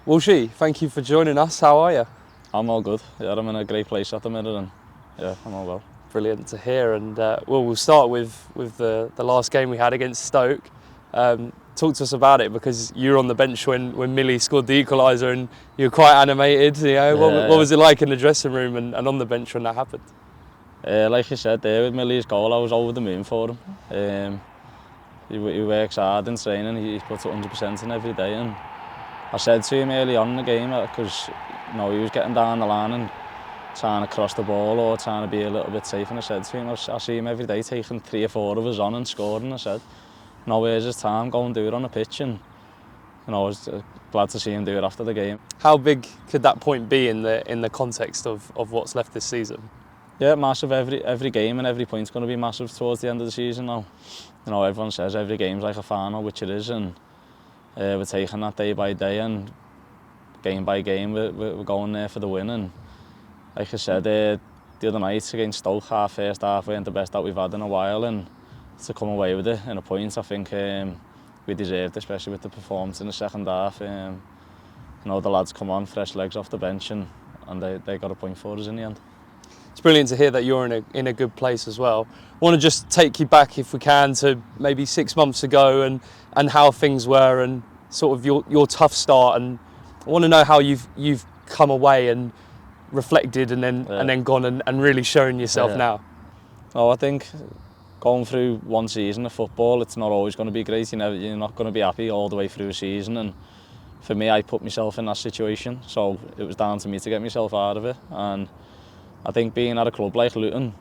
Walshy, thank you for joining us. How are you? I'm all good. Yeah, I'm in a great place at the minute, and yeah, I'm all well. Brilliant to hear. And we'll start with the last game we had against Stoke. Talk to us about it, because you were on the bench when Millie scored the equaliser, and you were quite animated. What was it like in the dressing room and on the bench when that happened? Like you said there, with Millie's goal, I was over the moon for him. He works hard in training. He puts 100% in every day, and I said to him early on in the game, because he was getting down the line and trying to cross the ball or trying to be a little bit safe, and I said to him, I see him every day taking 3 or 4 of us on and scoring. I said, where's his time? Go and do it on the pitch. And I was glad to see him do it after the game. How big could that point be in the context of what's left this season? Yeah, massive. Every game and every point's going to be massive towards the end of the season now. Everyone says every game's like a final, which it is, and we're taking that day by day, and game by game we're going there for the win. And like I said, the other night against Stoke, first half weren't the best that we've had in a while, and to come away with it in a point, I think we deserved, especially with the performance in the second half. The lads come on, fresh legs off the bench, and they got a point for us in the end. It's brilliant to hear that you're in a good place as well. I want to just take you back, if we can, to maybe 6 months ago and how things were, and sort of your tough start. And I want to know how you've come away and reflected and then gone and really shown yourself now. I think going through one season of football, it's not always going to be great. You're not going to be happy all the way through a season, and for me, I put myself in that situation, so it was down to me to get myself out of it. And I think being at a club like Luton,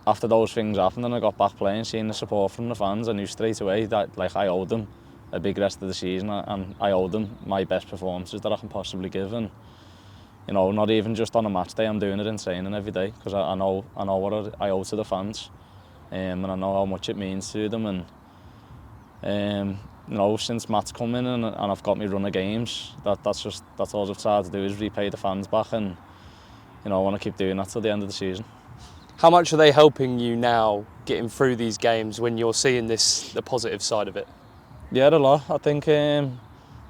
after those things happened and I got back playing, seeing the support from the fans, I knew straight away that I owed them a big rest of the season, and I owed them my best performances that I can possibly give. And not even just on a match day, I'm doing it in training every day, because I know what I owe to the fans, and I know how much it means to them. And since Matt's come in and I've got me run of games, that's all I've tried to do, is repay the fans back, and I want to keep doing that till the end of the season. How much are they helping you now, getting through these games, when you're seeing the positive side of it? Yeah, a lot. I think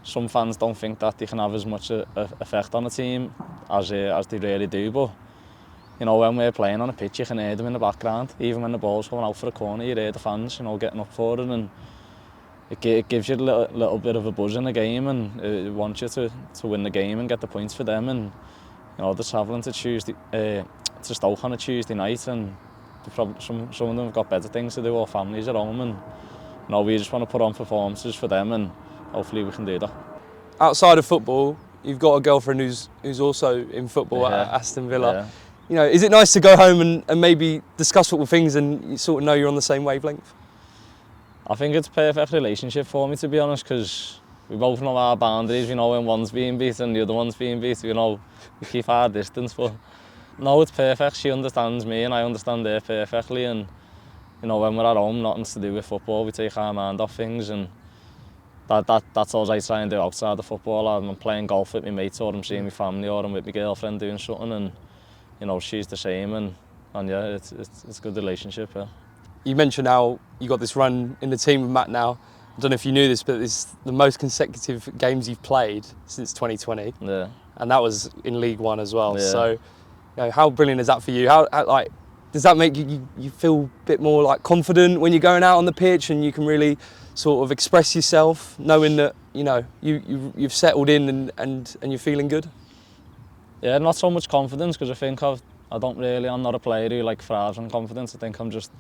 some fans don't think that they can have as much effect on a team as they really do, but when we're playing on a pitch, you can hear them in the background. Even when the ball's coming out for a corner, you hear the fans getting up for it, and it gives you a little bit of a buzz in the game, and it wants you to win the game and get the points for them. And they're travelling to Stoke on a Tuesday night, and some of them have got better things to do, or families at home, and we just want to put on performances for them, and hopefully we can do that. Outside of football, you've got a girlfriend who's also in football at Aston Villa. Yeah. Is it nice to go home and maybe discuss football things, and you sort of know you're on the same wavelength? I think it's a perfect relationship for me, to be honest, because we both know our boundaries. We know when one's being beat and the other one's being beat. We keep our distance, but no, it's perfect. She understands me and I understand her perfectly, and when we're at home, nothing's to do with football. We take our mind off things, and that's all I try and do outside the football. I'm playing golf with my mates, or I'm seeing my family, or I'm with my girlfriend doing something, and she's the same, and yeah, it's a good relationship. Yeah. You mentioned how you got this run in the team with Matt now. I don't know if you knew this, but it's the most consecutive games you've played since 2020. Yeah. And that was in League One as well. Yeah. So, how brilliant is that for you? How does that make you feel a bit more confident when you're going out on the pitch, and you can really sort of express yourself, knowing that you've settled in and you're feeling good? Yeah, not so much confidence, because I think I'm not a player who thrives on confidence. I think I'm just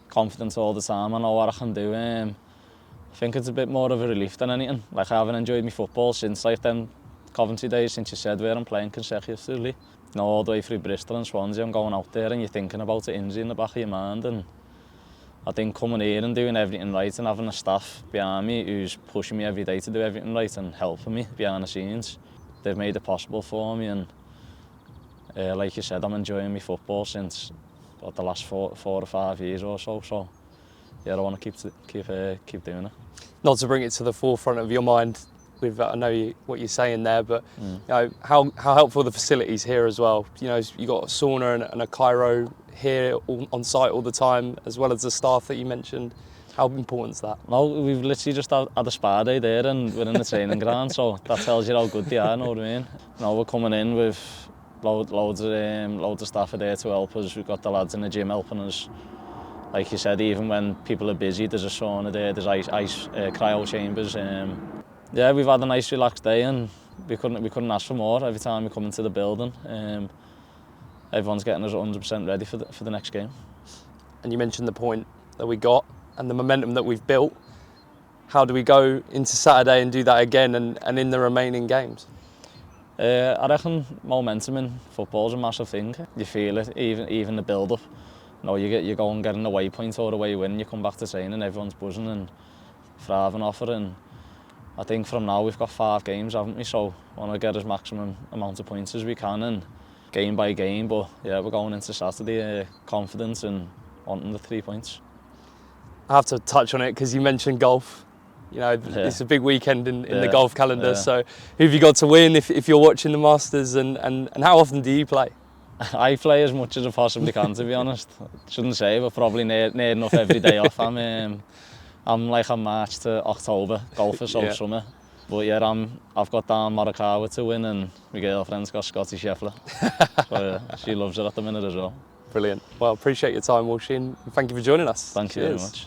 confident all the time. I know what I can do. I think it's a bit more of a relief than anything. I haven't enjoyed my football since them Coventry days, since you said, where I'm playing consecutively. All the way through Bristol and Swansea, I'm going out there and you're thinking about the injury in the back of your mind. And I think coming here and doing everything right, and having a staff behind me who's pushing me every day to do everything right and helping me behind the scenes, they've made it possible for me. And like you said, I'm enjoying my football since the last 4 or 5 years or so. So yeah, I want to keep doing it. Not to bring it to the forefront of your mind, I know what you're saying there, but how helpful are the facilities here as well? You got a sauna and a chiro here on site all the time, as well as the staff that you mentioned. How important is that? No, we've literally just had a spa day there and we're in the training ground, so that tells you how good they are, know what I mean? Now we're coming in with loads of staff are there to help us. We've got the lads in the gym helping us. Like you said, even when people are busy, there's a sauna there, there's ice cryo chambers. Yeah, we've had a nice relaxed day and we couldn't ask for more every time we come into the building. Everyone's getting us 100% ready for the next game. And you mentioned the point that we got and the momentum that we've built. How do we go into Saturday and do that again and in the remaining games? I reckon momentum in football is a massive thing. You feel it, even the build-up. You go and get an away point or away win, you come back to training, everyone's buzzing and thriving off it. And I think from now we've got 5 games, haven't we? So I want to get as maximum amount of points as we can and game by game. But yeah, we're going into Saturday confident and wanting the 3 points. I have to touch on it because you mentioned golf. You know, it's a big weekend in the golf calendar. Yeah. So who have you got to win if you're watching the Masters and how often do you play? I play as much as I possibly can, to be honest. Shouldn't say, but probably near enough every day off. I'm like a March to October golfer, so summer. But yeah, I've got Dan Morikawa to win and my girlfriend's got Scotty Scheffler. So she loves it at the minute as well. Brilliant. Well, appreciate your time, Walsh, and thank you for joining us. Thank you very much.